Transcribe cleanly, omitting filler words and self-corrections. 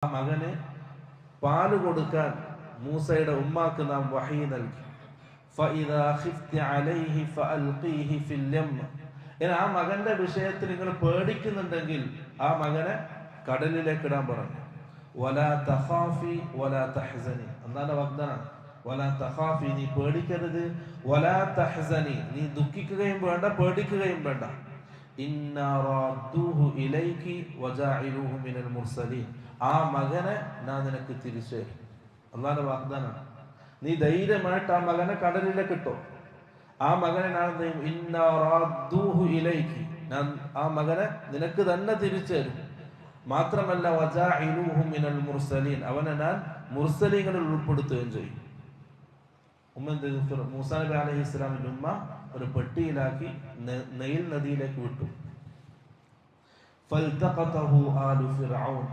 ആ മകന് പാല് കൊടുക്കാൻ മൂസയുടെ ഉമ്മാക്ക് നാം വഹീ നൽകി. ആ മകന്റെ വിഷയത്തിൽ നിങ്ങൾ പേടിക്കുന്നുണ്ടെങ്കിൽ ആ മകനെ കടലിലേക്ക് ഇടാൻ പറഞ്ഞു. വലാ തഖാഫി വലാ തഹ്സനി, അല്ലാഹുവിന്റെ വാഗ്ദാനം. വലാ തഖാഫി, നീ പേടിക്കരുത്. വലാ തഹ്സനി, നീ ദുഃഖിക്കുകയും വേണ്ട പേടിക്കുകയും വേണ്ട. ഇന്നാ റാദ്ദൂഹു ഇലൈകി വജാഇലൂഹു മിനൽ മുർസലീൻ, ആ മകനെ ഞാൻ നിനക്ക് തിരിച്ചു തരും. അല്ലാഹുവിന്റെ വാഗ്ദാനം. നീ ധൈര്യമായിട്ട് ആ മകനെ കടലിലേക്ക് ഇട്ടോ. ആ മകനെ ഇന്നാ റാദ്ദൂഹു ഇലൈകി, ഞാൻ ആ മകനെ നിനക്ക് തന്നെ തിരിച്ചു തരും. മാത്രമല്ല വജാഇലൂഹു മിനൽ മുർസലീൻ, അവനെ ഞാൻ മുർസലീങ്ങളിൽ ഉൾപ്പെടുത്തുകയും ചെയ്യും. മൂസാ നബി അലൈഹി ഇസ്ലാമിന്റെ ഉമ്മ ഒരു പെട്ടിയിലാക്കി നൈൽ നദിയിലേക്ക് വിട്ടു. ഫൽതഖതഹു ആലു ഫിർഔൻ,